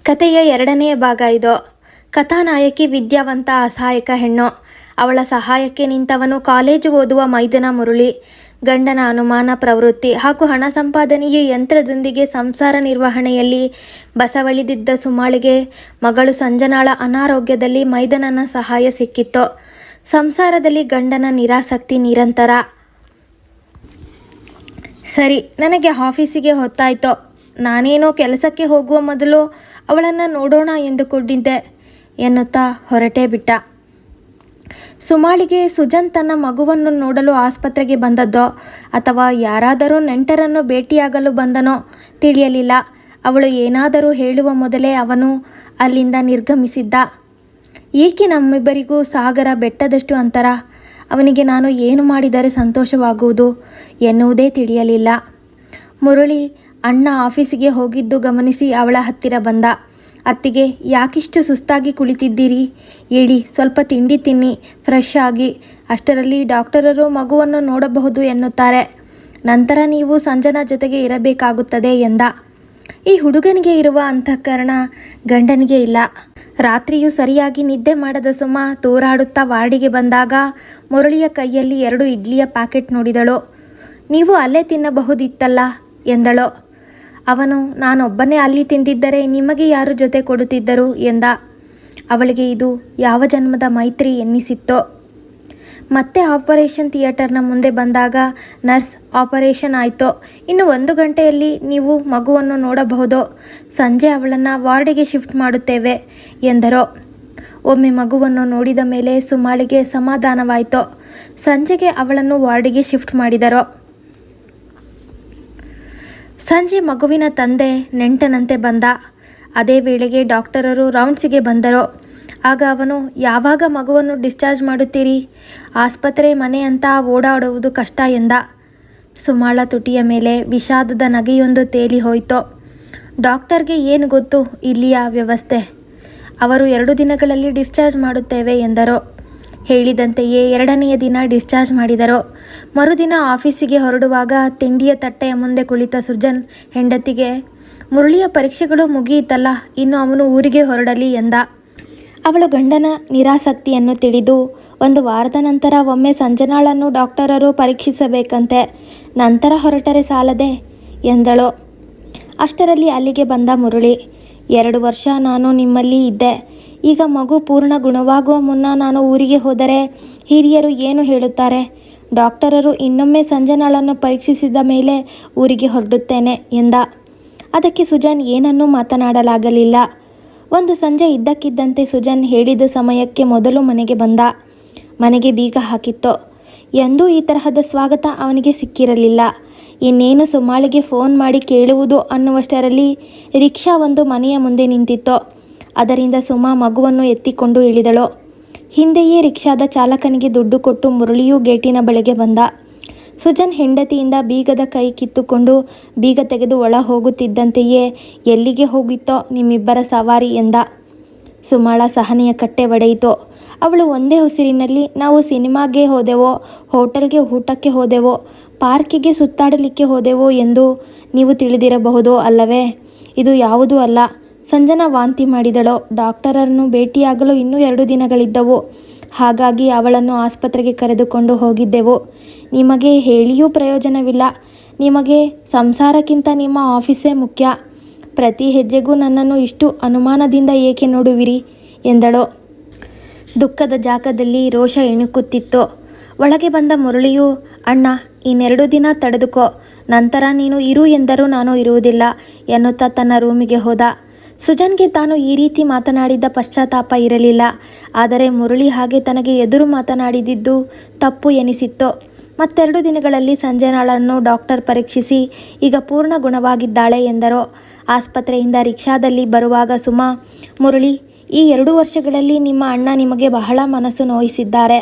ಕಥೆಯ ಎರಡನೆಯ ಭಾಗ ಇದು. ಕಥಾನಾಯಕಿ ವಿದ್ಯಾವಂತ ಅಸಹಾಯಕ ಹೆಣ್ಣು. ಅವಳ ಸಹಾಯಕ್ಕೆ ನಿಂತವನು ಕಾಲೇಜು ಓದುವ ಮೈದನ ಮುರಳಿ. ಗಂಡನ ಅನುಮಾನ ಪ್ರವೃತ್ತಿ ಹಾಗೂ ಹಣ ಸಂಪಾದನೆಯ ಯಂತ್ರದೊಂದಿಗೆ ಸಂಸಾರ ನಿರ್ವಹಣೆಯಲ್ಲಿ ಬಸವಳಿದಿದ್ದ ಸುಮಾಳಿಗೆ ಮಗಳು ಸಂಜನಾಳ ಅನಾರೋಗ್ಯದಲ್ಲಿ ಮೈದನನ ಸಹಾಯ ಸಿಕ್ಕಿತ್ತು. ಸಂಸಾರದಲ್ಲಿ ಗಂಡನ ನಿರಾಸಕ್ತಿ ನಿರಂತರ. ಸರಿ, ನನಗೆ ಆಫೀಸಿಗೆ ಹೊತ್ತಾಯ್ತು. ನಾನೇನೋ ಕೆಲಸಕ್ಕೆ ಹೋಗುವ ಮೊದಲು ಅವಳನ್ನು ನೋಡೋಣ ಎಂದುಕೊಂಡಿದ್ದೆ ಎನ್ನುತ್ತಾ ಹೊರಟೇ ಬಿಟ್ಟ. ಸುಮಾಳಿಗೆ ಸುಜನ್ ತನ್ನ ಮಗುವನ್ನು ನೋಡಲು ಆಸ್ಪತ್ರೆಗೆ ಬಂದದ್ದೋ ಅಥವಾ ಯಾರಾದರೂ ನೆಂಟರನ್ನು ಭೇಟಿಯಾಗಲು ಬಂದನೋ ತಿಳಿಯಲಿಲ್ಲ. ಅವಳು ಏನಾದರೂ ಹೇಳುವ ಮೊದಲೇ ಅವನು ಅಲ್ಲಿಂದ ನಿರ್ಗಮಿಸಿದ್ದ. ಏಕೆ ನಮ್ಮಿಬ್ಬರಿಗೂ ಸಾಗರ ಬೆಟ್ಟದಷ್ಟು ಅಂತರ? ಅವನಿಗೆ ನಾನು ಏನು ಮಾಡಿದರೆ ಸಂತೋಷವಾಗುವುದು ಎನ್ನುವುದೇ ತಿಳಿಯಲಿಲ್ಲ. ಮುರಳಿ ಅಣ್ಣ ಆಫೀಸಿಗೆ ಹೋಗಿದ್ದು ಗಮನಿಸಿ ಅವಳ ಹತ್ತಿರ ಬಂದ. ಅತ್ತಿಗೆ, ಯಾಕಿಷ್ಟು ಸುಸ್ತಾಗಿ ಕುಳಿತಿದ್ದೀರಿ? ಹೇಳಿ, ಸ್ವಲ್ಪ ತಿಂಡಿ ತಿನ್ನಿ, ಫ್ರೆಶ್ ಆಗಿ. ಅಷ್ಟರಲ್ಲಿ ಡಾಕ್ಟರರು ಮಗುವನ್ನು ನೋಡಬಹುದು ಎನ್ನುತ್ತಾರೆ. ನಂತರ ನೀವು ಸಂಜನಾ ಜೊತೆಗೆ ಇರಬೇಕಾಗುತ್ತದೆ ಎಂದ. ಈ ಹುಡುಗನಿಗೆ ಇರುವ ಅಂತಃಕರಣ ಗಂಡನಿಗೆ ಇಲ್ಲ. ರಾತ್ರಿಯೂ ಸರಿಯಾಗಿ ನಿದ್ದೆ ಮಾಡದ ಸುಮ ತೂರಾಡುತ್ತಾ ವಾರ್ಡಿಗೆ ಬಂದಾಗ ಮುರಳಿಯ ಕೈಯಲ್ಲಿ 2 ಇಡ್ಲಿಯ ಪ್ಯಾಕೆಟ್ ನೋಡಿದಳು. ನೀವು ಅಲ್ಲೇ ತಿನ್ನಬಹುದಿತ್ತಲ್ಲ ಎಂದಳು. ಅವನು, ನಾನೊಬ್ಬನೇ ಅಲ್ಲಿ ತಿಂದಿದ್ದರೆ ನಿಮಗೆ ಯಾರು ಜೊತೆ ಕೊಡುತ್ತಿದ್ದರು ಎಂದ. ಅವಳಿಗೆ ಇದು ಯಾವ ಜನ್ಮದ ಮೈತ್ರಿ ಎನ್ನಿಸಿತ್ತೋ. ಮತ್ತೆ ಆಪರೇಷನ್ ಥಿಯೇಟರ್ನ ಮುಂದೆ ಬಂದಾಗ ನರ್ಸ್, ಆಪರೇಷನ್ ಆಯಿತು, ಇನ್ನು 1 ಗಂಟೆಯಲ್ಲಿ ನೀವು ಮಗುವನ್ನು ನೋಡಬಹುದು. ಸಂಜೆ ಅವಳನ್ನು ವಾರ್ಡಿಗೆ ಶಿಫ್ಟ್ ಮಾಡುತ್ತೇವೆ ಎಂದರು. ಒಮ್ಮೆ ಮಗುವನ್ನು ನೋಡಿದ ಮೇಲೆ ಸುಮಾಳಿಗೆ ಸಮಾಧಾನವಾಯಿತು. ಸಂಜೆಗೆ ಅವಳನ್ನು ವಾರ್ಡಿಗೆ ಶಿಫ್ಟ್ ಮಾಡಿದರು. ಸಂಜೆ ಮಗುವಿನ ತಂದೆ ನೆಂಟನಂತೆ ಬಂದ. ಅದೇ ವೇಳೆಗೆ ಡಾಕ್ಟರರು ರೌಂಡ್ಸಿಗೆ ಬಂದರು. ಆಗ ಅವನು, ಯಾವಾಗ ಮಗುವನ್ನು ಡಿಸ್ಚಾರ್ಜ್ ಮಾಡುತ್ತೀರಿ? ಆಸ್ಪತ್ರೆ ಮನೆ ಅಂತ ಓಡಾಡುವುದು ಕಷ್ಟ ಎಂದ. ಸುಮಾಳ ತುಟಿಯ ಮೇಲೆ ವಿಷಾದದ ನಗೆಯೊಂದು ತೇಲಿ ಹೋಯಿತು. ಡಾಕ್ಟರ್ಗೆ ಏನು ಗೊತ್ತು ಇಲ್ಲಿಯ ವ್ಯವಸ್ಥೆ? ಅವರು 2 ದಿನಗಳಲ್ಲಿ ಡಿಸ್ಚಾರ್ಜ್ ಮಾಡುತ್ತೇವೆ ಎಂದರು. ಹೇಳಿದಂತೆಯೇ 2ನೆಯ ದಿನ ಡಿಸ್ಚಾರ್ಜ್ ಮಾಡಿದರು. ಮರುದಿನ ಆಫೀಸಿಗೆ ಹೊರಡುವಾಗ ತಿಂಡಿಯ ತಟ್ಟೆಯ ಮುಂದೆ ಕುಳಿತ ಸುಜನ್ ಹೆಂಡತಿಗೆ, ಮುರಳಿಯ ಪರೀಕ್ಷೆಗಳು ಮುಗಿಯಿತಲ್ಲ, ಇನ್ನು ಅವನು ಊರಿಗೆ ಹೊರಡಲಿ ಎಂದ. ಅವಳು ಗಂಡನ ನಿರಾಸಕ್ತಿಯನ್ನು ತಿಳಿದು, 1 ವಾರದ ನಂತರ ಒಮ್ಮೆ ಸಂಜನಾಳನ್ನು ಡಾಕ್ಟರರು ಪರೀಕ್ಷಿಸಬೇಕಂತೆ, ನಂತರ ಹೊರಟರೆ ಸಾಲದೆ ಎಂದಳು. ಅಷ್ಟರಲ್ಲಿ ಅಲ್ಲಿಗೆ ಬಂದ ಮುರಳಿ. 2 ವರ್ಷ ನಾನು ನಿಮ್ಮಲ್ಲಿ ಇದ್ದೆ. ಈಗ ಮಗು ಪೂರ್ಣ ಗುಣವಾಗುವ ಮುನ್ನ ನಾನು ಊರಿಗೆ ಹೋದರೆ ಹಿರಿಯರು ಏನು ಹೇಳುತ್ತಾರೆ? ಡಾಕ್ಟರರು ಇನ್ನೊಮ್ಮೆ ಸಂಜನಾಳನ್ನು ಪರೀಕ್ಷಿಸಿದ ಮೇಲೆ ಊರಿಗೆ ಹೊರಡುತ್ತೇನೆ ಎಂದ. ಅದಕ್ಕೆ ಸುಜನ್ ಏನನ್ನೂ ಮಾತನಾಡಲಾಗಲಿಲ್ಲ. ಒಂದು ಸಂಜೆ ಇದ್ದಕ್ಕಿದ್ದಂತೆ ಸುಜನ್ ಹೇಳಿದ ಸಮಯಕ್ಕೆ ಮೊದಲು ಮನೆಗೆ ಬಂದ. ಮನೆಗೆ ಬೀಗ ಹಾಕಿತ್ತು. ಎಂದೂ ಈ ತರಹದ ಸ್ವಾಗತ ಅವನಿಗೆ ಸಿಕ್ಕಿರಲಿಲ್ಲ. ಇನ್ನೇನು ಸುಮಾಳಿಗೆ ಫೋನ್ ಮಾಡಿ ಕೇಳುವುದು ಅನ್ನುವಷ್ಟರಲ್ಲಿ ರಿಕ್ಷಾ ಒಂದು ಮನೆಯ ಮುಂದೆ ನಿಂತಿತ್ತು. ಅದರಿಂದ ಸುಮಾ ಮಗುವನ್ನು ಎತ್ತಿಕೊಂಡು ಇಳಿದಳು. ಹಿಂದೆಯೇ ರಿಕ್ಷಾದ ಚಾಲಕನಿಗೆ ದುಡ್ಡು ಕೊಟ್ಟು ಮುರಳಿಯೂ ಗೇಟಿನ ಬಳಿಗೆ ಬಂದ. ಸುಜನ್ ಹೆಂಡತಿಯಿಂದ ಬೀಗದ ಕೈ ಕಿತ್ತುಕೊಂಡು ಬೀಗ ತೆಗೆದು ಒಳ ಹೋಗುತ್ತಿದ್ದಂತೆಯೇ, ಎಲ್ಲಿಗೆ ಹೋಗಿತ್ತೋ ನಿಮ್ಮಿಬ್ಬರ ಸವಾರಿ ಎಂದ. ಸುಮಾಳ ಸಹನೆಯ ಕಟ್ಟೆ ಒಡೆಯಿತು. ಅವಳು ಒಂದೇ ಉಸಿರಿನಲ್ಲಿ, ನಾವು ಸಿನಿಮಾಗೆ ಹೋದೆವೋ, ಹೋಟೆಲ್ಗೆ ಊಟಕ್ಕೆ ಹೋದೆವೋ, ಪಾರ್ಕಿಗೆ ಸುತ್ತಾಡಲಿಕ್ಕೆ ಹೋದೆವೋ ಎಂದು ನೀವು ತಿಳಿದಿರಬಹುದು ಅಲ್ಲವೇ? ಇದು ಯಾವುದೂ ಅಲ್ಲ. ಸಂಜನಾ ವಾಂತಿ ಮಾಡಿದಳು. ಡಾಕ್ಟರನ್ನು ಭೇಟಿಯಾಗಲು ಇನ್ನೂ 2 ದಿನಗಳಿದ್ದವು. ಹಾಗಾಗಿ ಅವಳನ್ನು ಆಸ್ಪತ್ರೆಗೆ ಕರೆದುಕೊಂಡು ಹೋಗಿದ್ದೆವು. ನಿಮಗೆ ಹೇಳಿಯೂ ಪ್ರಯೋಜನವಿಲ್ಲ. ನಿಮಗೆ ಸಂಸಾರಕ್ಕಿಂತ ನಿಮ್ಮ ಆಫೀಸೇ ಮುಖ್ಯ. ಪ್ರತಿ ಹೆಜ್ಜೆಗೂ ನನ್ನನ್ನು ಇಷ್ಟು ಅನುಮಾನದಿಂದ ಏಕೆ ನೋಡುವಿರಿ ಎಂದಳು. ದುಃಖದ ಜಾಗದಲ್ಲಿ ರೋಷ ಇಣುಕುತ್ತಿತ್ತು. ಒಳಗೆ ಬಂದ ಮುರಳಿಯು, ಅಣ್ಣ, ಇನ್ನು2 ದಿನ ತಡೆದುಕೋ, ನಂತರ ನೀನು ಇರು ಎಂದರೂ ನಾನು ಇರುವುದಿಲ್ಲ ಎನ್ನುತ್ತಾ ತನ್ನ ರೂಮಿಗೆ ಹೋದ. ಸುಜನ್ಗೆ ತಾನು ಈ ರೀತಿ ಮಾತನಾಡಿದ್ದ ಪಶ್ಚಾತ್ತಾಪ ಇರಲಿಲ್ಲ. ಆದರೆ ಮುರಳಿ ಹಾಗೆ ತನಗೆ ಎದುರು ಮಾತನಾಡಿದ್ದು ತಪ್ಪು ಎನಿಸಿತ್ತು. ಮತ್ತೆರಡು ದಿನಗಳಲ್ಲಿ ಸಂಜನಾಳನ್ನು ಡಾಕ್ಟರ್ ಪರೀಕ್ಷಿಸಿ ಈಗ ಪೂರ್ಣ ಗುಣವಾಗಿದ್ದಾಳೆ ಎಂದರು. ಆಸ್ಪತ್ರೆಯಿಂದ ರಿಕ್ಷಾದಲ್ಲಿ ಬರುವಾಗ ಸುಮಾ, ಮುರಳಿ, ಈ 2 ವರ್ಷಗಳಲ್ಲಿ ನಿಮ್ಮ ಅಣ್ಣ ನಿಮಗೆ ಬಹಳ ಮನಸ್ಸು ನೋಯಿಸಿದ್ದಾರೆ.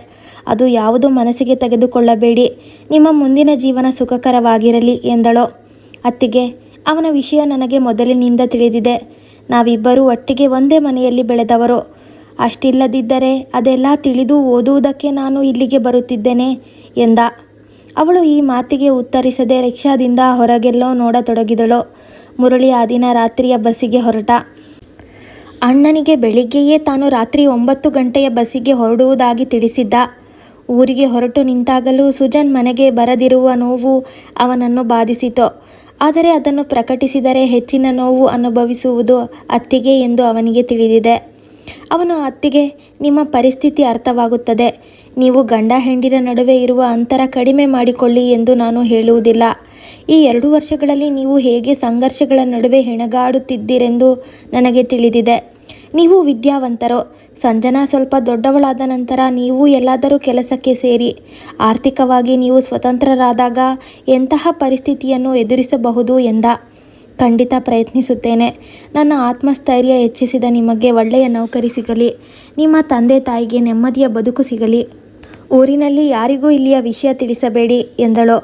ಅದು ಯಾವುದು ಮನಸ್ಸಿಗೆ ತೆಗೆದುಕೊಳ್ಳಬೇಡಿ. ನಿಮ್ಮ ಮುಂದಿನ ಜೀವನ ಸುಖಕರವಾಗಿರಲಿ ಎಂದಳು. ಅತ್ತಿಗೆ, ಅವನ ವಿಷಯ ನನಗೆ ಮೊದಲಿನಿಂದ ತಿಳಿದಿದೆ. ನಾವಿಬ್ಬರೂ ಒಟ್ಟಿಗೆ ಒಂದೇ ಮನೆಯಲ್ಲಿ ಬೆಳೆದವರು. ಅಷ್ಟಿಲ್ಲದಿದ್ದರೆ ಅದೆಲ್ಲ ತಿಳಿದು ಓದುವುದಕ್ಕೆ ನಾನು ಇಲ್ಲಿಗೆ ಬರುತ್ತಿದ್ದೇನೆ ಎಂದ. ಅವಳು ಈ ಮಾತಿಗೆ ಉತ್ತರಿಸದೆ ರಿಕ್ಷಾದಿಂದ ಹೊರಗೆಲ್ಲೋ ನೋಡತೊಡಗಿದಳು. ಮುರಳಿ ಆ ದಿನ ರಾತ್ರಿಯ ಬಸ್ಸಿಗೆ ಹೊರಟ. ಅಣ್ಣನಿಗೆ ಬೆಳಿಗ್ಗೆಯೇ ತಾನು ರಾತ್ರಿ 9 ಗಂಟೆಯ ಬಸ್ಸಿಗೆ ಹೊರಡುವುದಾಗಿ ತಿಳಿಸಿದ್ದ. ಊರಿಗೆ ಹೊರಟು ನಿಂತಾಗಲೂ ಸುಜನ್ ಮನೆಗೆ ಬರದಿರುವ ನೋವು ಅವನನ್ನು ಬಾಧಿಸಿತು. ಆದರೆ ಅದನ್ನು ಪ್ರಕಟಿಸಿದರೆ ಹೆಚ್ಚಿನ ನೋವು ಅನುಭವಿಸುವುದು ಅತ್ತಿಗೆ ಎಂದು ಅವನಿಗೆ ತಿಳಿದಿದೆ. ಅವನು ಅತ್ತಿಗೆ, ನಿಮ್ಮ ಪರಿಸ್ಥಿತಿ ಅರ್ಥವಾಗುತ್ತದೆ. ನೀವು ಗಂಡ ಹೆಂಡಿರ ನಡುವೆ ಇರುವ ಅಂತರ ಕಡಿಮೆ ಮಾಡಿಕೊಳ್ಳಿ ಎಂದು ನಾನು ಹೇಳುವುದಿಲ್ಲ. ಈ 2 ವರ್ಷಗಳಲ್ಲಿ ನೀವು ಹೇಗೆ ಸಂಘರ್ಷಗಳ ನಡುವೆ ಹೆಣಗಾಡುತ್ತಿದ್ದೀರೆಂದು ನನಗೆ ತಿಳಿದಿದೆ. ನೀವು ವಿದ್ಯಾವಂತರು. ಸಂಜನಾ ಸ್ವಲ್ಪ ದೊಡ್ಡವಳಾದ ನಂತರ ನೀವು ಎಲ್ಲಾದರೂ ಕೆಲಸಕ್ಕೆ ಸೇರಿ. ಆರ್ಥಿಕವಾಗಿ ನೀವು ಸ್ವತಂತ್ರರಾದಾಗ ಎಂತಹ ಪರಿಸ್ಥಿತಿಯನ್ನು ಎದುರಿಸಬಹುದು ಎಂದ. ಖಂಡಿತ ಪ್ರಯತ್ನಿಸುತ್ತೇನೆ. ನನ್ನ ಆತ್ಮಸ್ಥೈರ್ಯ ಹೆಚ್ಚಿಸಿದ ನಿಮಗೆ ಒಳ್ಳೆಯ ನೌಕರಿ ಸಿಗಲಿ. ನಿಮ್ಮ ತಂದೆ ತಾಯಿಗೆ ನೆಮ್ಮದಿಯ ಬದುಕು ಸಿಗಲಿ. ಊರಿನಲ್ಲಿ ಯಾರಿಗೂ ಇಲ್ಲಿಯ ವಿಷಯ ತಿಳಿಸಬೇಡಿ ಎಂದಳು.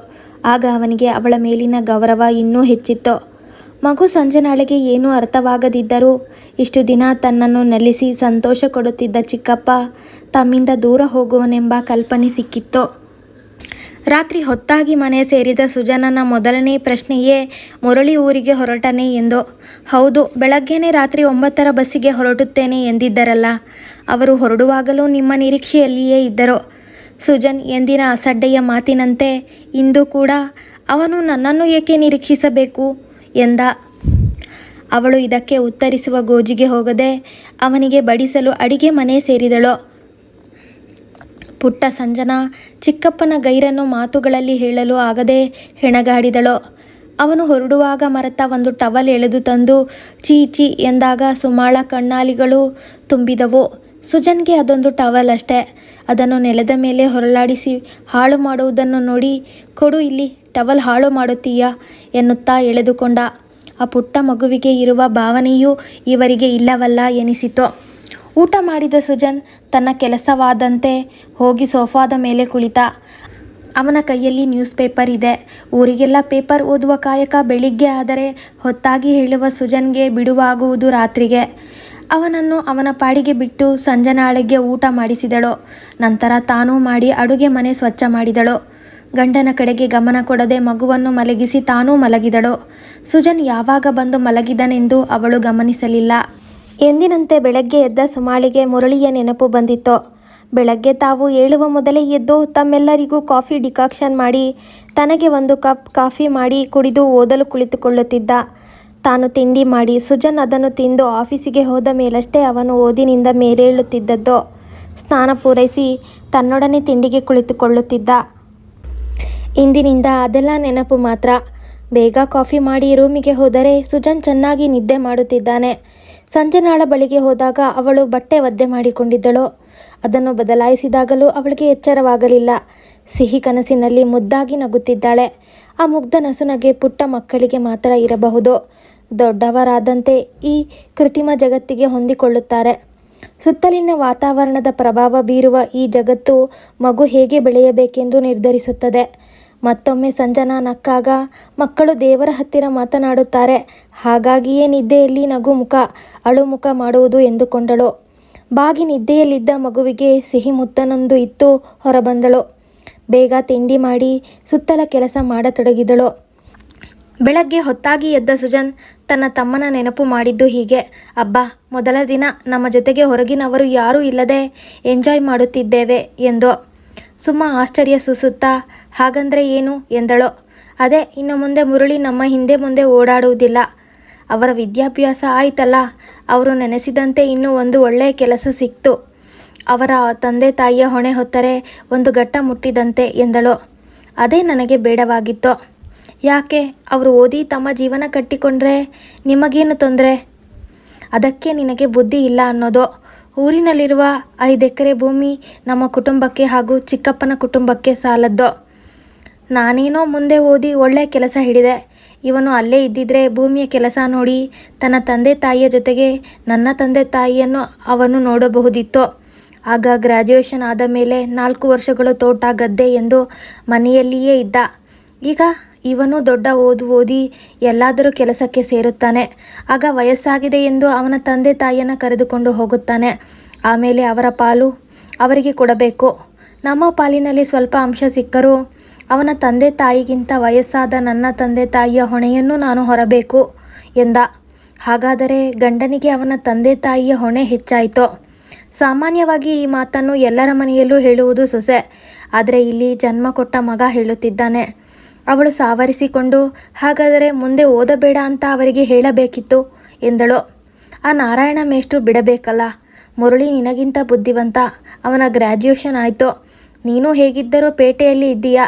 ಆಗ ಅವನಿಗೆ ಅವಳ ಮೇಲಿನ ಗೌರವ ಇನ್ನೂ ಹೆಚ್ಚಿತ್ತು. ಮಗು ಸಂಜನಾಳಿಗೆ ಏನೂ ಅರ್ಥವಾಗದಿದ್ದರೂ ಇಷ್ಟು ದಿನ ತನ್ನನ್ನು ನೆಲೆಸಿ ಸಂತೋಷ ಕೊಡುತ್ತಿದ್ದ ಚಿಕ್ಕಪ್ಪ ತಮ್ಮಿಂದ ದೂರ ಹೋಗುವನೆಂಬ ಕಲ್ಪನೆ ಸಿಕ್ಕಿತ್ತು. ರಾತ್ರಿ ಹೊತ್ತಾಗಿ ಮನೆ ಸೇರಿದ ಸುಜನನ ಮೊದಲನೇ ಪ್ರಶ್ನೆಯೇ ಮುರಳಿ ಊರಿಗೆ ಹೊರಟನೆ ಎಂದು. ಹೌದು, ಬೆಳಗ್ಗೆನೇ ರಾತ್ರಿ 9ರ ಬಸ್ಸಿಗೆ ಹೊರಟುತ್ತೇನೆ ಎಂದಿದ್ದರಲ್ಲ. ಅವರು ಹೊರಡುವಾಗಲೂ ನಿಮ್ಮ ನಿರೀಕ್ಷೆಯಲ್ಲಿಯೇ ಇದ್ದರು. ಸುಜನ್ ಎಂದಿನ ಅಸಡ್ಡೆಯ ಮಾತಿನಂತೆ ಇಂದು ಕೂಡ ಅವನು ನನ್ನನ್ನು ಏಕೆ ನಿರೀಕ್ಷಿಸಬೇಕು ಎಂದ. ಅವಳು ಇದಕ್ಕೆ ಉತ್ತರಿಸುವ ಗೋಜಿಗೆ ಹೋಗದೆ ಅವನಿಗೆ ಬಡಿಸಲು ಅಡಿಗೆ ಮನೆ ಸೇರಿದಳು. ಪುಟ್ಟ ಸಂಜನಾ ಚಿಕ್ಕಪ್ಪನ ಗೈರನ್ನು ಮಾತುಗಳಲ್ಲಿ ಹೇಳಲು ಆಗದೆ ಹೆಣಗಾಡಿದಳು. ಅವನು ಹೊರಡುವಾಗ ಮರೆತ ಒಂದು ಟವಲ್ ಎಳೆದು ತಂದು ಚೀಚಿ ಎಂದಾಗ ಸುಮಾಳ ಕಣ್ಣಾಲಿಗಳು ತುಂಬಿದವು. ಸುಜನ್ಗೆ ಅದೊಂದು ಟವಲ್ ಅಷ್ಟೇ. ಅದನ್ನು ನೆಲದ ಮೇಲೆ ಹೊರಳಾಡಿಸಿ ಹಾಳು ಮಾಡುವುದನ್ನು ನೋಡಿ, ಕೊಡು ಇಲ್ಲಿ, ಟವಲ್ ಹಾಳು ಮಾಡುತ್ತೀಯಾ ಎನ್ನುತ್ತಾ ಎಳೆದುಕೊಂಡ. ಆ ಪುಟ್ಟ ಮಗುವಿಗೆ ಇರುವ ಭಾವನೆಯೂ ಇವರಿಗೆ ಇಲ್ಲವಲ್ಲ ಎನಿಸಿತು. ಊಟ ಮಾಡಿದ ಸುಜನ್ ತನ್ನ ಕೆಲಸವಾದಂತೆ ಹೋಗಿ ಸೋಫಾದ ಮೇಲೆ ಕುಳಿತ. ಅವನ ಕೈಯಲ್ಲಿ ನ್ಯೂಸ್ ಪೇಪರ್ ಇದೆ. ಊರಿಗೆಲ್ಲ ಪೇಪರ್ ಓದುವ ಕಾಯಕ ಬೆಳಿಗ್ಗೆ ಆದರೆ ಹೊತ್ತಾಗಿ ಹೇಳುವ ಸುಜನ್ಗೆ ಬಿಡುವಾಗುವುದು ರಾತ್ರಿಗೆ. ಅವನನ್ನು ಅವನ ಪಾಡಿಗೆ ಬಿಟ್ಟು ಸಂಜನಾಳಿಗೆ ಊಟ ಮಾಡಿಸಿದಳು. ನಂತರ ತಾನೂ ಮಾಡಿ ಅಡುಗೆ ಮನೆ ಸ್ವಚ್ಛ ಮಾಡಿದಳು. ಗಂಡನ ಕಡೆಗೆ ಗಮನ ಕೊಡದೆ ಮಗುವನ್ನು ಮಲಗಿಸಿ ತಾನೂ ಮಲಗಿದಳು. ಸುಜನ್ ಯಾವಾಗ ಬಂದು ಮಲಗಿದನೆಂದು ಅವಳು ಗಮನಿಸಲಿಲ್ಲ. ಎಂದಿನಂತೆ ಬೆಳಗ್ಗೆ ಎದ್ದ ಸುಮಾಳಿಗೆ ಮುರಳಿಯ ನೆನಪು ಬಂದಿತ್ತು. ಬೆಳಗ್ಗೆ ತಾವು ಏಳುವ ಮೊದಲೇ ಎದ್ದು ತಮ್ಮೆಲ್ಲರಿಗೂ ಕಾಫಿ ಡಿಕಾಕ್ಷನ್ ಮಾಡಿ ತನಗೆ 1 ಕಪ್ ಕಾಫಿ ಮಾಡಿ ಕುಡಿದು ಓದಲು ಕುಳಿತುಕೊಳ್ಳುತ್ತಿದ್ದ. ತಾನು ತಿಂಡಿ ಮಾಡಿ ಸುಜನ್ ಅದನ್ನು ತಿಂದು ಆಫೀಸಿಗೆ ಹೋದ ಮೇಲಷ್ಟೇ ಅವನು ಓದಿನಿಂದ ಮೇಲೇಳುತ್ತಿದ್ದದ್ದು. ಸ್ನಾನ ಪೂರೈಸಿ ತನ್ನೊಡನೆ ತಿಂಡಿಗೆ ಕುಳಿತುಕೊಳ್ಳುತ್ತಿದ್ದ. ಇಂದಿನಿಂದ ಅದೆಲ್ಲ ನೆನಪು ಮಾತ್ರ. ಬೇಗ ಕಾಫಿ ಮಾಡಿ ರೂಮಿಗೆ ಹೋದರೆ ಸುಜನ್ ಚೆನ್ನಾಗಿ ನಿದ್ದೆ ಮಾಡುತ್ತಿದ್ದಾನೆ. ಸಂಜನಾಳ ಬಳಿಗೆ ಹೋದಾಗ ಅವಳು ಬಟ್ಟೆ ಒದ್ದೆ ಮಾಡಿಕೊಂಡಿದ್ದಳು. ಅದನ್ನು ಬದಲಾಯಿಸಿದಾಗಲೂ ಅವಳಿಗೆ ಎಚ್ಚರವಾಗಲಿಲ್ಲ. ಸಿಹಿ ಕನಸಿನಲ್ಲಿ ಮುದ್ದಾಗಿ ನಗುತ್ತಿದ್ದಾಳೆ. ಆ ಮುಗ್ಧ ನಸುನಗೆ ಪುಟ್ಟ ಮಕ್ಕಳಿಗೆ ಮಾತ್ರ ಇರಬಹುದು. ದೊಡ್ಡವರಾದಂತೆ ಈ ಕೃತ್ರಿಮ ಜಗತ್ತಿಗೆ ಹೊಂದಿಕೊಳ್ಳುತ್ತಾರೆ. ಸುತ್ತಲಿನ ವಾತಾವರಣದ ಪ್ರಭಾವ ಬೀರುವ ಈ ಜಗತ್ತು ಮಗು ಹೇಗೆ ಬೆಳೆಯಬೇಕೆಂದು ನಿರ್ಧರಿಸುತ್ತದೆ. ಮತ್ತೊಮ್ಮೆ ಸಂಜನಾ ನಕ್ಕಾಗ ಮಕ್ಕಳು ದೇವರ ಹತ್ತಿರ ಮಾತನಾಡುತ್ತಾರೆ. ಹಾಗಾಗಿಯೇ ನಿದ್ದೆಯಲ್ಲಿ ನಗುಮುಖ ಅಳುಮುಖ ಮಾಡುವುದು ಎಂದುಕೊಂಡಳು. ಬಾಗಿ ನಿದ್ದೆಯಲ್ಲಿದ್ದ ಮಗುವಿಗೆ ಸಿಹಿ ಮುತ್ತನೊಂದು ಇತ್ತು ಹೊರಬಂದಳು. ಬೇಗ ತಿಂಡಿ ಮಾಡಿ ಸುತ್ತಲ ಕೆಲಸ ಮಾಡತೊಡಗಿದಳು. ಬೆಳಗ್ಗೆ ಹೊತ್ತಾಗಿ ಎದ್ದ ಸುಜನ್ ತನ್ನ ತಮ್ಮನ ನೆನಪು ಮಾಡಿದ್ದು ಹೀಗೆ. ಅಬ್ಬಾ, ಮೊದಲ ದಿನ ನಮ್ಮ ಜೊತೆಗೆ ಹೊರಗಿನವರು ಯಾರೂ ಇಲ್ಲದೆ ಎಂಜಾಯ್ ಮಾಡುತ್ತಿದ್ದೇವೆ ಎಂದು. ಸುಮ್ಮ ಆಶ್ಚರ್ಯ ಸೂಸುತ್ತಾ, ಹಾಗಂದ್ರೆ ಏನು ಎಂದಳು. ಅದೇ, ಇನ್ನು ಮುಂದೆ ಮುರಳಿ ನಮ್ಮ ಹಿಂದೆ ಮುಂದೆ ಓಡಾಡುವುದಿಲ್ಲ. ಅವರ ವಿದ್ಯಾಭ್ಯಾಸ ಆಯ್ತಲ್ಲ, ಅವರು ನೆನೆಸಿದಂತೆ ಇನ್ನೂ ಒಂದು ಒಳ್ಳೆಯ ಕೆಲಸ ಸಿಕ್ತು. ಅವರ ತಂದೆ ತಾಯಿಯ ಹೊಣೆ ಹೊತ್ತರೆ ಒಂದು ಘಟ್ಟ ಮುಟ್ಟಿದಂತೆ ಎಂದಳು. ಅದೇ ನನಗೆ ಬೇಡವಾಗಿತ್ತು. ಯಾಕೆ, ಅವರು ಓದಿ ತಮ್ಮ ಜೀವನ ಕಟ್ಟಿಕೊಂಡ್ರೆ ನಿಮಗೇನು ತೊಂದರೆ? ಅದಕ್ಕೆ ನಿನಗೆ ಬುದ್ಧಿ ಇಲ್ಲ ಅನ್ನೋದು. ಊರಿನಲ್ಲಿರುವ 5 ಎಕರೆ ಭೂಮಿ ನಮ್ಮ ಕುಟುಂಬಕ್ಕೆ ಹಾಗೂ ಚಿಕ್ಕಪ್ಪನ ಕುಟುಂಬಕ್ಕೆ ಸಾಲದ್ದು. ನಾನೇನೋ ಮುಂದೆ ಓದಿ ಒಳ್ಳೆಯ ಕೆಲಸ ಹಿಡಿದೆ. ಇವನು ಅಲ್ಲೇ ಇದ್ದಿದ್ರೆ ಭೂಮಿಯ ಕೆಲಸ ನೋಡಿ ತನ್ನ ತಂದೆ ತಾಯಿಯ ಜೊತೆಗೆ ನನ್ನ ತಂದೆ ತಾಯಿಯನ್ನು ಅವನು ನೋಡಬಹುದಿತ್ತು. ಆಗ ಗ್ರ್ಯಾಜುಯೇಷನ್ ಆದ ಮೇಲೆ 4 ವರ್ಷಗಳು ತೋಟ ಗದ್ದೆ ಎಂದು ಮನೆಯಲ್ಲಿಯೇ ಇದ್ದ. ಈಗ ಇವನು ದೊಡ್ಡ ಓದಿ ಎಲ್ಲಾದರೂ ಕೆಲಸಕ್ಕೆ ಸೇರುತ್ತಾನೆ. ಆಗ ವಯಸ್ಸಾಗಿದೆ ಎಂದು ಅವನ ತಂದೆ ತಾಯಿಯನ್ನು ಕರೆದುಕೊಂಡು ಹೋಗುತ್ತಾನೆ. ಆಮೇಲೆ ಅವರ ಪಾಲು ಅವರಿಗೆ ಕೊಡಬೇಕು. ನಮ್ಮ ಪಾಲಿನಲ್ಲಿ ಸ್ವಲ್ಪ ಅಂಶ ಸಿಕ್ಕರೂ ಅವನ ತಂದೆ ತಾಯಿಗಿಂತ ವಯಸ್ಸಾದ ನನ್ನ ತಂದೆ ತಾಯಿಯ ಹೊಣೆಯನ್ನು ನಾನು ಹೊರಬೇಕು ಎಂದ. ಹಾಗಾದರೆ ಗಂಡನಿಗೆ ಅವನ ತಂದೆ ತಾಯಿಯ ಹೊಣೆ ಹೆಚ್ಚಾಯಿತು. ಸಾಮಾನ್ಯವಾಗಿ ಈ ಮಾತನ್ನು ಎಲ್ಲರ ಮನೆಯಲ್ಲೂ ಹೇಳುವುದು ಸೊಸೆ, ಆದರೆ ಇಲ್ಲಿ ಜನ್ಮ ಕೊಟ್ಟ ಮಗ ಹೇಳುತ್ತಿದ್ದಾನೆ. ಅವಳು ಸಾವರಿಸಿಕೊಂಡು, ಹಾಗಾದರೆ ಮುಂದೆ ಓದಬೇಡ ಅಂತ ಅವರಿಗೆ ಹೇಳಬೇಕಿತ್ತು ಎಂದಳು. ಆ ನಾರಾಯಣ ಮೇಷ್ಟ್ರು ಬಿಡಬೇಕಲ್ಲ. ಮುರಳಿ ನಿನಗಿಂತ ಬುದ್ಧಿವಂತ, ಅವನ ಗ್ರ್ಯಾಜುಯೇಷನ್ ಆಯಿತು, ನೀನು ಹೇಗಿದ್ದರೂ ಪೇಟೆಯಲ್ಲಿ ಇದ್ದೀಯಾ,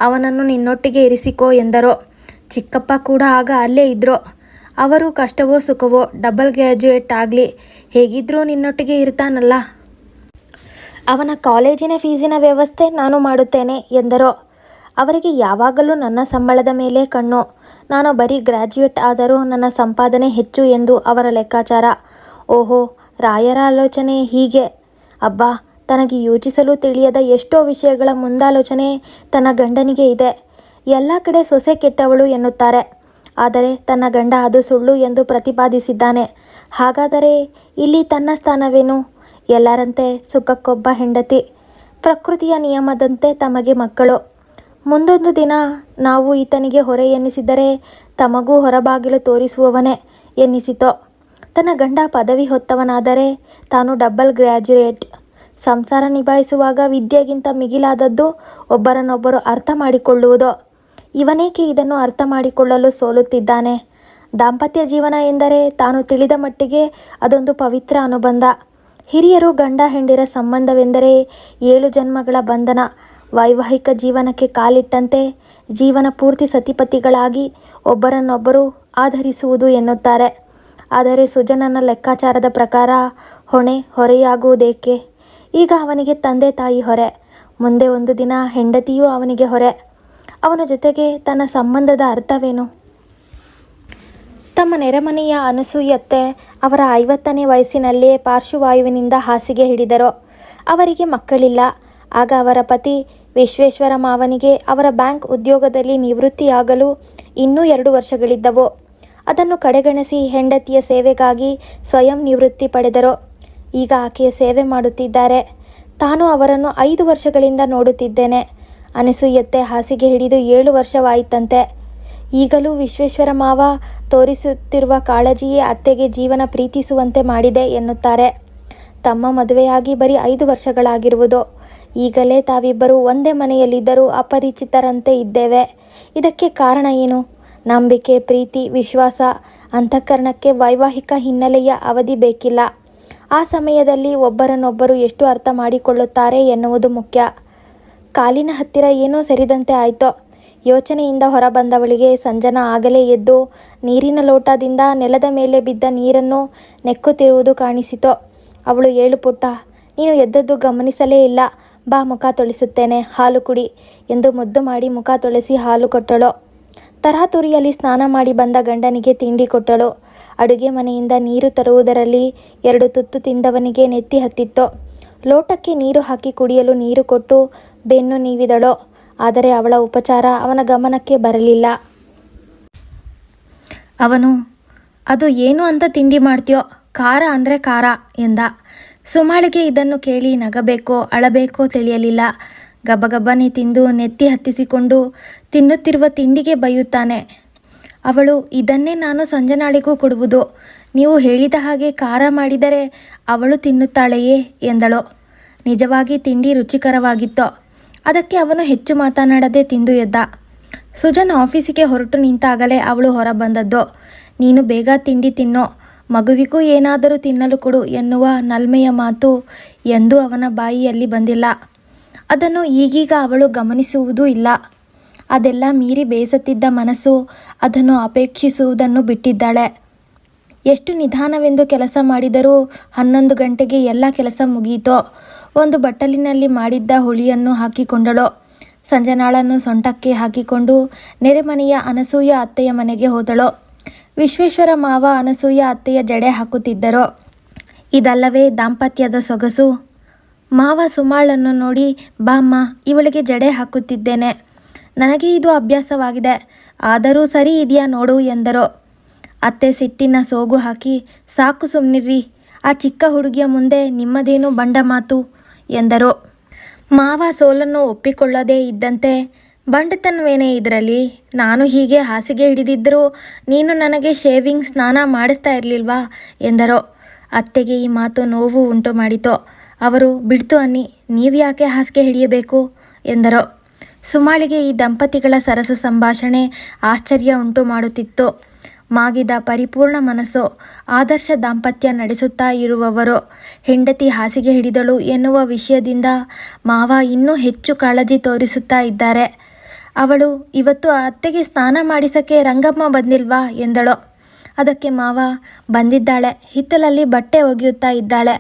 ಅವನನ್ನು ನಿನ್ನೊಟ್ಟಿಗೆ ಇರಿಸಿಕೋ ಎಂದರು. ಚಿಕ್ಕಪ್ಪ ಕೂಡ ಆಗ ಅಲ್ಲೇ ಇದ್ದರು. ಅವರು ಕಷ್ಟವೋ ಸುಖವೋ ಡಬಲ್ ಗ್ರ್ಯಾಜುಯೇಟ್ ಆಗಲಿ, ಹೇಗಿದ್ದರೂ ನಿನ್ನೊಟ್ಟಿಗೆ ಇರ್ತಾನಲ್ಲ, ಅವನ ಕಾಲೇಜಿನ ಫೀಸಿನ ವ್ಯವಸ್ಥೆ ನಾನು ಮಾಡುತ್ತೇನೆ ಎಂದರು. ಅವರಿಗೆ ಯಾವಾಗಲೂ ನನ್ನ ಸಂಬಳದ ಮೇಲೆ ಕಣ್ಣು. ನಾನು ಬರೀ ಗ್ರ್ಯಾಜುಯೇಟ್ ಆದರೂ ನನ್ನ ಸಂಪಾದನೆ ಹೆಚ್ಚು ಎಂದು ಅವರ ಲೆಕ್ಕಾಚಾರ. ಓಹೋ, ರಾಯರ ಆಲೋಚನೆ ಹೀಗೆ. ಅಬ್ಬಾ, ತನಗೆ ಯೋಚಿಸಲು ತಿಳಿಯದ ಎಷ್ಟೋ ವಿಷಯಗಳ ಮುಂದಾಲೋಚನೆ ತನ್ನ ಗಂಡನಿಗೆ ಇದೆ. ಎಲ್ಲ ಕಡೆ ಸೊಸೆ ಕೆಟ್ಟವಳು ಎನ್ನುತ್ತಾರೆ, ಆದರೆ ತನ್ನ ಗಂಡ ಅದು ಸುಳ್ಳು ಎಂದು ಪ್ರತಿಪಾದಿಸಿದ್ದಾನೆ. ಹಾಗಾದರೆ ಇಲ್ಲಿ ತನ್ನ ಸ್ಥಾನವೇನು? ಎಲ್ಲರಂತೆ ಸುಖಕ್ಕೊಬ್ಬ ಹೆಂಡತಿ, ಪ್ರಕೃತಿಯ ನಿಯಮದಂತೆ ತಮಗೆ ಮಕ್ಕಳು. ಮುಂದೊಂದು ದಿನ ನಾವು ಈತನಿಗೆ ಹೊರೆ ಎನ್ನಿಸಿದರೆ ತಮಗೂ ಹೊರಬಾಗಿಲು ತೋರಿಸುವವನೇ ಎನ್ನಿಸಿತು. ತನ್ನ ಗಂಡ ಪದವಿ ಹೊತ್ತವನಾದರೆ ತಾನು ಡಬಲ್ ಗ್ರ್ಯಾಜುಯೇಟ್. ಸಂಸಾರ ನಿಭಾಯಿಸುವಾಗ ವಿದ್ಯೆಗಿಂತ ಮಿಗಿಲಾದದ್ದು ಒಬ್ಬರನ್ನೊಬ್ಬರು ಅರ್ಥ ಮಾಡಿಕೊಳ್ಳುವುದು. ಇವನೇಕೆ ಇದನ್ನು ಅರ್ಥ ಮಾಡಿಕೊಳ್ಳಲು ಸೋಲುತ್ತಿದ್ದಾನೆ? ದಾಂಪತ್ಯ ಜೀವನ ಎಂದರೆ ತಾನು ತಿಳಿದ ಮಟ್ಟಿಗೆ ಅದೊಂದು ಪವಿತ್ರ ಅನುಬಂಧ. ಹಿರಿಯರು ಗಂಡ ಹೆಂಡಿರ ಸಂಬಂಧವೆಂದರೆ 7 ಜನ್ಮಗಳ ಬಂಧನ. ವೈವಾಹಿಕ ಜೀವನಕ್ಕೆ ಕಾಲಿಟ್ಟಂತೆ ಜೀವನ ಪೂರ್ತಿ ಸತಿಪತಿಗಳಾಗಿ ಒಬ್ಬರನ್ನೊಬ್ಬರು ಆಧರಿಸುವುದು ಎನ್ನುತ್ತಾರೆ. ಆದರೆ ಸುಜನನ ಲೆಕ್ಕಾಚಾರದ ಪ್ರಕಾರ ಹೊರೆಯಾಗುವುದೇಕೆ? ಈಗ ಅವನಿಗೆ ತಂದೆ ತಾಯಿ ಹೊರೆ, ಮುಂದೆ ಒಂದು ದಿನ ಹೆಂಡತಿಯೂ ಅವನಿಗೆ ಹೊರೆ. ಅವನ ಜೊತೆಗೆ ತನ್ನ ಸಂಬಂಧದ ಅರ್ಥವೇನು? ತಮ್ಮ ನೆರೆಮನೆಯ ಅನಸೂಯತ್ತೆ ಅವರ 50ನೇ ವಯಸ್ಸಿನಲ್ಲಿಯೇ ಪಾರ್ಶ್ವವಾಯುವಿನಿಂದ ಹಾಸಿಗೆ ಹಿಡಿದರು. ಅವರಿಗೆ ಮಕ್ಕಳಿಲ್ಲ. ಆಗ ಅವರ ಪತಿ ವಿಶ್ವೇಶ್ವರ ಮಾವನಿಗೆ ಅವರ ಬ್ಯಾಂಕ್ ಉದ್ಯೋಗದಲ್ಲಿ ನಿವೃತ್ತಿಯಾಗಲು ಇನ್ನೂ 2 ವರ್ಷಗಳಿದ್ದವು. ಅದನ್ನು ಕಡೆಗಣಿಸಿ ಹೆಂಡತಿಯ ಸೇವೆಗಾಗಿ ಸ್ವಯಂ ನಿವೃತ್ತಿ ಪಡೆದರು. ಈಗ ಆಕೆಯ ಸೇವೆ ಮಾಡುತ್ತಿದ್ದಾರೆ. ತಾನು ಅವರನ್ನು 5 ವರ್ಷಗಳಿಂದ ನೋಡುತ್ತಿದ್ದೇನೆ. ಅನಸೂಯತ್ತೆ ಹಾಸಿಗೆ ಹಿಡಿದು 7 ವರ್ಷವಾಯಿತಂತೆ. ಈಗಲೂ ವಿಶ್ವೇಶ್ವರ ಮಾವ ತೋರಿಸುತ್ತಿರುವ ಕಾಳಜಿಯೇ ಅತ್ತೆಗೆ ಜೀವನ ಪ್ರೀತಿಸುವಂತೆ ಮಾಡಿದೆ ಎನ್ನುತ್ತಾರೆ. ತಮ್ಮ ಮದುವೆಯಾಗಿ ಬರೀ 5 ವರ್ಷಗಳಾಗಿರುವುದು. ಈಗಲೇ ತಾವಿಬ್ಬರು ಒಂದೇ ಮನೆಯಲ್ಲಿದ್ದರೂ ಅಪರಿಚಿತರಂತೆ ಇದ್ದೇವೆ. ಇದಕ್ಕೆ ಕಾರಣ ಏನು? ನಂಬಿಕೆ, ಪ್ರೀತಿ, ವಿಶ್ವಾಸ. ಅಂತಃಕರಣಕ್ಕೆ ವೈವಾಹಿಕ ಹಿನ್ನೆಲೆಯ ಅವಧಿ ಬೇಕಿಲ್ಲ. ಆ ಸಮಯದಲ್ಲಿ ಒಬ್ಬರನ್ನೊಬ್ಬರು ಎಷ್ಟು ಅರ್ಥ ಮಾಡಿಕೊಳ್ಳುತ್ತಾರೆ ಎನ್ನುವುದು ಮುಖ್ಯ. ಕಾಲಿನ ಹತ್ತಿರ ಏನೋ ಸರಿದಂತೆ ಆಯಿತು. ಯೋಚನೆಯಿಂದ ಹೊರಬಂದವಳಿಗೆ ಸಂಜನಾ ಆಗಲೇ ಎದ್ದು ನೀರಿನ ಲೋಟದಿಂದ ನೆಲದ ಮೇಲೆ ಬಿದ್ದ ನೀರನ್ನು ನೆಕ್ಕುತ್ತಿರುವುದು ಕಾಣಿಸಿತು. ಅವಳು, ಏಳು ಪುಟ್ಟ, ನೀನು ಎದ್ದದ್ದು ಗಮನಿಸಲೇ ಇಲ್ಲ. ಬಾ, ಮುಖ ತೊಳೆಸುತ್ತೇನೆ, ಹಾಲು ಕುಡಿ ಎಂದು ಮುದ್ದು ಮಾಡಿ ಮುಖ ತೊಳೆಸಿ ಹಾಲು ಕೊಟ್ಟಳು. ತರಾತುರಿಯಲ್ಲಿ ಸ್ನಾನ ಮಾಡಿ ಬಂದ ಗಂಡನಿಗೆ ತಿಂಡಿ ಕೊಟ್ಟಳು. ಅಡುಗೆ ಮನೆಯಿಂದ ನೀರು ತರುವುದರಲ್ಲಿ 2 ತುತ್ತು ತಿಂದವನಿಗೆ ನೆತ್ತಿ ಹತ್ತಿತ್ತು. ಲೋಟಕ್ಕೆ ನೀರು ಹಾಕಿ ಕುಡಿಯಲು ನೀರು ಕೊಟ್ಟು ಬೆನ್ನು ನೀವಿದಳು. ಆದರೆ ಅವಳ ಉಪಚಾರ ಅವನ ಗಮನಕ್ಕೆ ಬರಲಿಲ್ಲ. ಅವನು, ಅದು ಏನು ಅಂತ ತಿಂಡಿ ಮಾಡ್ತೀಯೋ? ಖಾರ ಅಂದರೆ ಖಾರ ಎಂದ. ಸುಮಾಳಿಗೆ ಇದನ್ನು ಕೇಳಿ ನಗಬೇಕೋ ಅಳಬೇಕೋ ತಿಳಿಯಲಿಲ್ಲ. ಗಬಗಬನೆ ತಿಂದು ನೆತ್ತಿ ಹತ್ತಿಸಿಕೊಂಡು ತಿನ್ನುತ್ತಿರುವ ತಿಂಡಿಗೆ ಬೈಯುತ್ತಾನೆ. ಅವಳು, ಇದನ್ನೇ ನಾನು ಸಂಜನಾಳಿಗೂ ಕೊಡುವುದು. ನೀವು ಹೇಳಿದ ಹಾಗೆ ಖಾರ ಮಾಡಿದರೆ ಅವಳು ತಿನ್ನುತ್ತಾಳೆಯೇ ಎಂದಳು. ನಿಜವಾಗಿ ತಿಂಡಿ ರುಚಿಕರವಾಗಿತ್ತು. ಅದಕ್ಕೆ ಅವನು ಹೆಚ್ಚು ಮಾತನಾಡದೆ ತಿಂದು ಎದ್ದ. ಸುಜನ್ ಆಫೀಸಿಗೆ ಹೊರಟು ನಿಂತಾಗಲೇ ಅವಳು ಹೊರ ಬಂದದ್ದು. ನೀನು ಬೇಗ ತಿಂಡಿ ತಿನ್ನೋ, ಮಗುವಿಗೂ ಏನಾದರೂ ತಿನ್ನಲು ಕೊಡು ಎನ್ನುವ ನಲ್ಮೆಯ ಮಾತು ಎಂದೂ ಅವನ ಬಾಯಿಯಲ್ಲಿ ಬಂದಿಲ್ಲ. ಅದನ್ನು ಈಗೀಗ ಅವಳು ಗಮನಿಸುವುದೂ ಇಲ್ಲ. ಅದೆಲ್ಲ ಮೀರಿ ಬೇಸತ್ತಿದ್ದ ಮನಸ್ಸು ಅದನ್ನು ಅಪೇಕ್ಷಿಸುವುದನ್ನು ಬಿಟ್ಟಿದ್ದಾಳೆ. ಎಷ್ಟು ನಿಧಾನವೆಂದು ಕೆಲಸ ಮಾಡಿದರೂ 11 ಗಂಟೆಗೆ ಎಲ್ಲ ಕೆಲಸ ಮುಗಿಯಿತು. ಒಂದು ಬಟ್ಟಲಿನಲ್ಲಿ ಮಾಡಿದ್ದ ಹುಳಿಯನ್ನು ಹಾಕಿಕೊಂಡಳು. ಸಂಜನಾಳನ್ನು ಸೊಂಟಕ್ಕೆ ಹಾಕಿಕೊಂಡು ನೆರೆಮನೆಯ ಅನಸೂಯ ಅತ್ತೆಯ ಮನೆಗೆ ಹೋದಳು. ವಿಶ್ವೇಶ್ವರ ಮಾವ ಅನಸೂಯ ಅತ್ತೆಯ ಜಡೆ ಹಾಕುತ್ತಿದ್ದರು. ಇದಲ್ಲವೇ ದಾಂಪತ್ಯದ ಸೊಗಸು? ಮಾವ ಸುಮಾಳನ್ನು ನೋಡಿ, ಬಾಮ್ಮ, ಇವಳಿಗೆ ಜಡೆ ಹಾಕುತ್ತಿದ್ದೇನೆ. ನನಗೆ ಇದು ಅಭ್ಯಾಸವಾಗಿದೆ, ಆದರೂ ಸರಿ ಇದೆಯಾ ನೋಡು ಎಂದರು. ಅತ್ತೆ ಸಿಟ್ಟಿನ ಸೋಗು ಹಾಕಿ, ಸಾಕು ಸುಮ್ಮನಿರ್ರಿ, ಆ ಚಿಕ್ಕ ಹುಡುಗಿಯ ಮುಂದೆ ನಿಮ್ಮದೇನು ಬಂಡ ಮಾತು ಎಂದರು. ಮಾವ ಸೋಲನ್ನು ಒಪ್ಪಿಕೊಳ್ಳದೇ ಇದ್ದಂತೆ, ಬಂಡತನವೇನೇ ಇದರಲ್ಲಿ? ನಾನು ಹೀಗೆ ಹಾಸಿಗೆ ಹಿಡಿದಿದ್ದರೂ ನೀನು ನನಗೆ ಶೇವಿಂಗ್ ಸ್ನಾನ ಮಾಡಿಸ್ತಾ ಇರಲಿಲ್ವಾ ಎಂದರೋ. ಅತ್ತೆಗೆ ಈ ಮಾತು ನೋವು ಉಂಟು ಮಾಡಿತು. ಅವರು ಬಿಡ್ತು ಅನ್ನಿ, ನೀವು ಯಾಕೆ ಹಾಸಿಗೆ ಹಿಡಿಯಬೇಕು ಎಂದರೋ. ಸುಮಾಳಿಗೆ ಈ ದಂಪತಿಗಳ ಸರಸ ಸಂಭಾಷಣೆ ಆಶ್ಚರ್ಯ ಉಂಟು ಮಾಡುತ್ತಿತ್ತು. ಮಾಗಿದ ಪರಿಪೂರ್ಣ ಮನಸ್ಸು, ಆದರ್ಶ ದಾಂಪತ್ಯ ನಡೆಸುತ್ತಾ ಇರುವವರು. ಹೆಂಡತಿ ಹಾಸಿಗೆ ಹಿಡಿದಳು ಎನ್ನುವ ವಿಷಯದಿಂದ ಮಾವ ಇನ್ನೂ ಹೆಚ್ಚು ಕಾಳಜಿ ತೋರಿಸುತ್ತಾ ಇದ್ದಾರೆ. ಅವಳು ಇವತ್ತು ಅತ್ತೆಗೆ ಸ್ನಾನ ಮಾಡಿಸಕ್ಕೆ ರಂಗಮ್ಮ ಬಂದಿಲ್ವಾ ಎಂದಳು. ಅದಕ್ಕೆ ಮಾವ, ಬಂದಿದ್ದಾಳೆ, ಹಿತ್ತಲಲ್ಲಿ ಬಟ್ಟೆ ಒಗೆಯುತ್ತಾ ಇದ್ದಾಳೆ,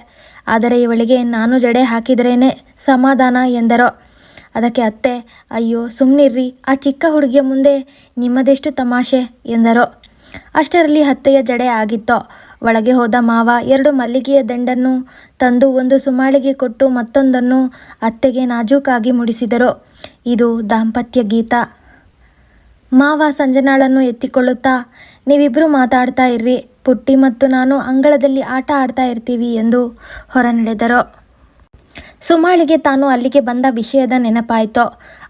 ಆದರೆ ಇವಳಿಗೆ ನಾನು ಜಡೆ ಹಾಕಿದ್ರೇ ಸಮಾಧಾನ ಎಂದರು. ಅದಕ್ಕೆ ಅತ್ತೆ, ಅಯ್ಯೋ ಸುಮ್ಮನಿರ್ರಿ, ಆ ಚಿಕ್ಕ ಹುಡುಗಿಯ ಮುಂದೆ ನಿಮ್ಮದೆಷ್ಟು ತಮಾಷೆ ಎಂದರು. ಅಷ್ಟರಲ್ಲಿ ಅತ್ತೆಯ ಜಡೆ ಆಗಿತ್ತು. ಒಳಗೆ ಹೋದ ಮಾವ 2 ಮಲ್ಲಿಗೆಯ ದಂಡನ್ನು ತಂದು ಒಂದು ಸುಮಾಳಿಗೆ ಕೊಟ್ಟು ಮತ್ತೊಂದನ್ನು ಅತ್ತೆಗೆ ನಾಜೂಕಾಗಿ ಮುಡಿಸಿದರು. ಇದು ದಾಂಪತ್ಯ ಗೀತ. ಮಾವ ಸಂಜನಾಳನ್ನು ಎತ್ತಿಕೊಳ್ಳುತ್ತಾ, ನೀವಿಬ್ಬರು ಮಾತಾಡ್ತಾ ಇರ್ರಿ, ಪುಟ್ಟಿ ಮತ್ತು ನಾನು ಅಂಗಳದಲ್ಲಿ ಆಟ ಆಡ್ತಾ ಇರ್ತೀವಿ ಎಂದು ಹೊರ ನಡೆದರು. ಸುಮಾಳಿಗೆ ತಾನು ಅಲ್ಲಿಗೆ ಬಂದ ವಿಷಯದ ನೆನಪಾಯಿತು.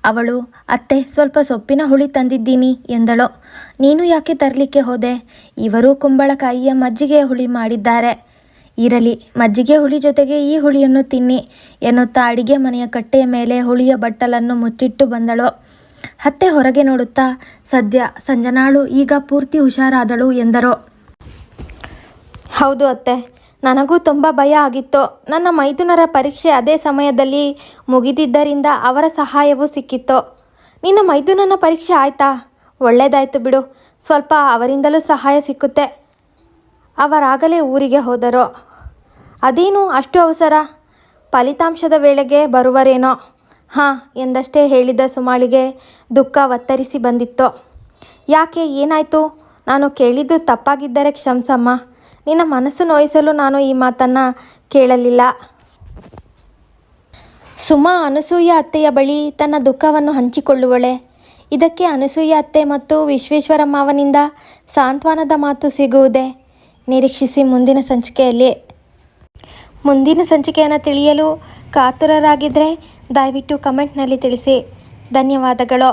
ಅವಳು, ಅತ್ತೆ ಸ್ವಲ್ಪ ಸೊಪ್ಪಿನ ಹುಳಿ ತಂದಿದ್ದೀನಿ ಎಂದಳು. ನೀನು ಯಾಕೆ ತರಲಿಕ್ಕೆ ಹೋದೆ? ಇವರೂ ಕುಂಬಳಕಾಯಿಯ ಮಜ್ಜಿಗೆ ಹುಳಿ ಮಾಡಿದ್ದಾರೆ. ಇರಲಿ, ಮಜ್ಜಿಗೆ ಹುಳಿ ಜೊತೆಗೆ ಈ ಹುಳಿಯನ್ನು ತಿನ್ನಿ ಎನ್ನುತ್ತಾ ಅಡಿಗೆ ಮನೆಯ ಕಟ್ಟೆಯ ಮೇಲೆ ಹುಳಿಯ ಬಟ್ಟಲನ್ನು ಮುಚ್ಚಿಟ್ಟು ಬಂದಳು. ಅತ್ತೆ ಹೊರಗೆ ನೋಡುತ್ತಾ, ಸದ್ಯ ಸಂಜನಾಳು ಈಗ ಪೂರ್ತಿ ಹುಷಾರಾದಳು ಎಂದರು. ಹೌದು ಅತ್ತೆ, ನನಗೂ ತುಂಬ ಭಯ ಆಗಿತ್ತು. ನನ್ನ ಮೈದುನರ ಪರೀಕ್ಷೆ ಅದೇ ಸಮಯದಲ್ಲಿ ಮುಗಿದಿದ್ದರಿಂದ ಅವರ ಸಹಾಯವೂ ಸಿಕ್ಕಿತ್ತು. ನಿನ್ನ ಮೈದುನನ ಪರೀಕ್ಷೆ ಆಯಿತಾ? ಒಳ್ಳೆಯದಾಯಿತು ಬಿಡು, ಸ್ವಲ್ಪ ಅವರಿಂದಲೂ ಸಹಾಯ ಸಿಕ್ಕುತ್ತೆ. ಅವರಾಗಲೇ ಊರಿಗೆ ಹೋದರು. ಅದೇನು ಅಷ್ಟು ಅವಸರ? ಫಲಿತಾಂಶದ ವೇಳೆಗೆ ಬರುವರೇನೋ. ಹಾಂ ಎಂದಷ್ಟೇ ಹೇಳಿದ ಸುಮಾಳಿಗೆ ದುಃಖ ಒತ್ತರಿಸಿ ಬಂದಿತ್ತು. ಯಾಕೆ, ಏನಾಯಿತು? ನಾನು ಕೇಳಿದ್ದು ತಪ್ಪಾಗಿದ್ದರೆ ಕ್ಷಮಿಸಮ್ಮ. ನಿನ್ನ ಮನಸ್ಸು ನೋಯಿಸಲು ನಾನು ಈ ಮಾತನ್ನು ಕೇಳಲಿಲ್ಲ. ಸುಮಾ ಅನಸೂಯ ಅತ್ತೆಯ ಬಳಿ ತನ್ನ ದುಃಖವನ್ನು ಹಂಚಿಕೊಳ್ಳುವಳೆ. ಇದಕ್ಕೆ ಅನಸೂಯ ಅತ್ತೆ ಮತ್ತು ವಿಶ್ವೇಶ್ವರ ಮಾವನಿಂದ ಸಾಂತ್ವನದ ಮಾತು ಸಿಗುವುದೇ? ನಿರೀಕ್ಷಿಸಿ ಮುಂದಿನ ಸಂಚಿಕೆಯಲ್ಲಿ. ಮುಂದಿನ ಸಂಚಿಕೆಯನ್ನು ತಿಳಿಯಲು ಕಾತುರರಾಗಿದ್ದರೆ ದಯವಿಟ್ಟು ಕಮೆಂಟ್ನಲ್ಲಿ ತಿಳಿಸಿ. ಧನ್ಯವಾದಗಳು.